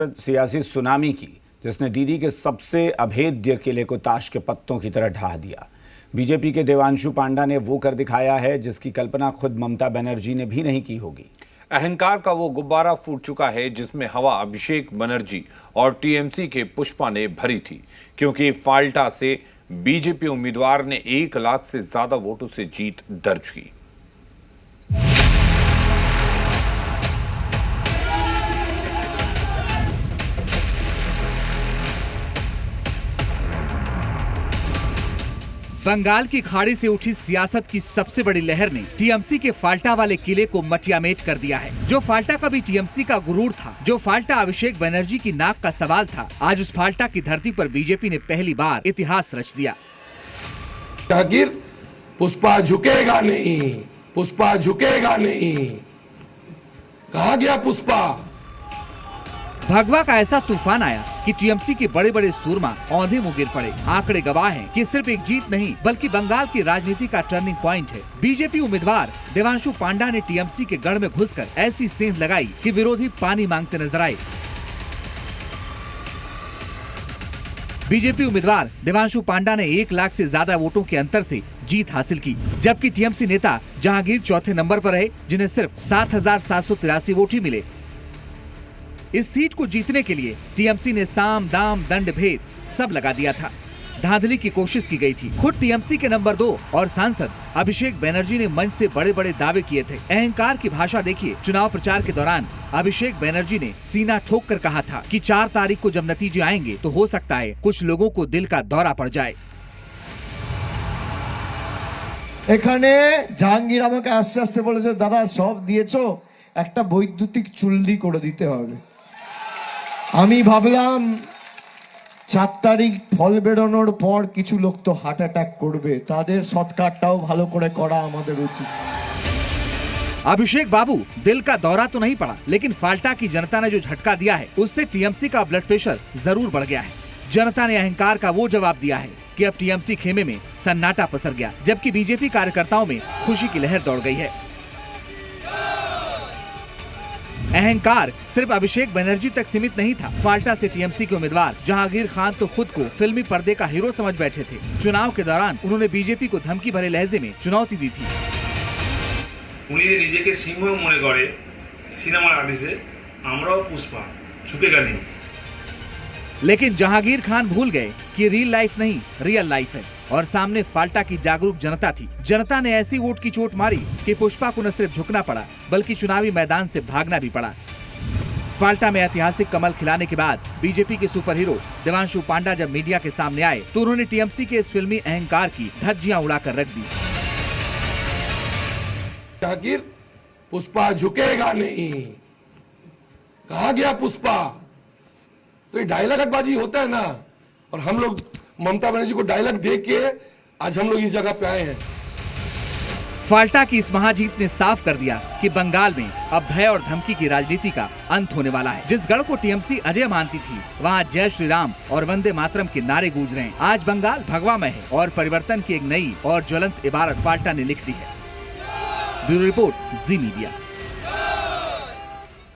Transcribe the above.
सियासी सुनामी की, जिसने दीदी के सबसे अभेद्य किले को ताश के पत्तों की तरह ढहा दिया। बीजेपी के देवांशु पांडा ने वो कर दिखाया है जिसकी कल्पना खुद ममता बनर्जी ने भी नहीं की होगी। अहंकार का वो गुब्बारा फूट चुका है जिसमें हवा अभिषेक बनर्जी और टीएमसी के पुष्पा ने भरी थी, क्योंकि फाल्टा से बीजेपी उम्मीदवार ने 1 लाख से ज्यादा वोटों से जीत दर्ज की। बंगाल की खाड़ी से उठी सियासत की सबसे बड़ी लहर ने टीएमसी के फाल्टा वाले किले को मटियामेट कर दिया है। जो फाल्टा कभी टीएमसी का गुरूर था, जो फाल्टा अभिषेक बनर्जी की नाक का सवाल था, आज उस फाल्टा की धरती पर बीजेपी ने पहली बार इतिहास रच दिया। जागीर, पुष्पा झुकेगा नहीं, पुष्पा झुकेगा नहीं। कहाँ गया पुष्पा? भगवा का ऐसा तूफान आया कि टीएमसी के बड़े बड़े सूरमा औंधे मुंह गिर पड़े। आंकड़े गवाह हैं कि सिर्फ एक जीत नहीं बल्कि बंगाल की राजनीति का टर्निंग पॉइंट है। बीजेपी उम्मीदवार देवांशु पांडा ने टीएमसी के गढ़ में घुसकर ऐसी सेंध लगाई कि विरोधी पानी मांगते नजर आए। बीजेपी उम्मीदवार देवांशु पांडा ने 1 लाख से ज्यादा वोटों के अंतर से जीत हासिल की, जबकि टीएमसी नेता जहांगीर चौथे नंबर पर रहे, जिन्हें सिर्फ 7,783 वोट ही मिले। इस सीट को जीतने के लिए टीएमसी ने साम दाम दंड भेद सब लगा दिया था। धांधली की कोशिश की गई थी। खुद टीएमसी के नंबर 2 और सांसद अभिषेक बनर्जी ने मंच से बड़े बड़े दावे किए थे। अहंकार की भाषा देखिए। चुनाव प्रचार के दौरान अभिषेक बनर्जी ने सीना ठोक कर कहा था कि 4 तारीख को जब नतीजे आएंगे तो हो सकता है कुछ लोगों को दिल का दौरा पड़ जाए। এখানে জাহাঙ্গীর আমাকে আস্তে আস্তে বলেছে, দাদা সব দিয়েছো, একটা বৈদ্যুতিক চুল্লি করে দিতে হবে। আমি ভাবলাম 4 তারিখ ফল বেরোনোর পর কিছু লোক তো হার্ট অ্যাটাক করবে, তাদের সৎকারটাও ভালো করে করা আমাদের উচিত। अभिषेक बाबू, दिल का दौरा तो नहीं पड़ा, लेकिन फाल्टा की जनता ने जो झटका दिया है उससे टीएमसी का ब्लड प्रेशर जरूर बढ़ गया है। जनता ने अहंकार का वो जवाब दिया है कि अब टीएमसी खेमे में सन्नाटा पसर गया, जबकि बीजेपी कार्यकर्ताओं में खुशी की लहर दौड़ गई है। अहंकार सिर्फ अभिषेक बनर्जी तक सीमित नहीं था। फाल्टा से टीएमसी के उम्मीदवार जहांगीर खान तो खुद को फिल्मी पर्दे का हीरो समझ बैठे थे। चुनाव के दौरान उन्होंने बीजेपी को धमकी भरे लहजे में चुनौती दी थी। उन्हीं নিজেকে সিংহ মনে করে সিনেমার আর্টিস্টে আমরাও পুষ্পা ঝুঁকেगा नहीं। लेकिन जहांगीर खान भूल गए कि रियल लाइफ नहीं रियल लाइफ है, और सामने फाल्टा की जागरूक जनता थी। जनता ने ऐसी वोट की चोट मारी कि पुष्पा को न सिर्फ झुकना पड़ा बल्कि चुनावी मैदान से भागना भी पड़ा। फाल्टा में ऐतिहासिक कमल खिलाने के बाद बीजेपी के सुपर हीरो देवांशु पांडा जब मीडिया के सामने आए तो उन्होंने टीएमसी के इस फिल्मी अहंकार की धज्जियां उड़ाकर रख दी। जागीर, पुष्पा झुकेगा नहीं। कहाँ गया पुष्पा? तो ये डायलॉगबाजी होता है ना, और हम लोग ममता बनर्जी को डायलॉग दे के आज हम लोग इस जगह पे आए हैं। फाल्टा की इस महाजीत ने साफ कर दिया कि बंगाल में अब भय और धमकी की राजनीति का अंत होने वाला है। जिस गढ़ को टीएमसी अजय मानती थी, वहाँ जय श्री राम और वंदे मातरम के नारे गूंज रहे हैं। आज बंगाल भगवामय है और परिवर्तन की एक नई और ज्वलंत इबारत फाल्टा ने लिख दी है। ब्यूरो रिपोर्ट, जी मीडिया।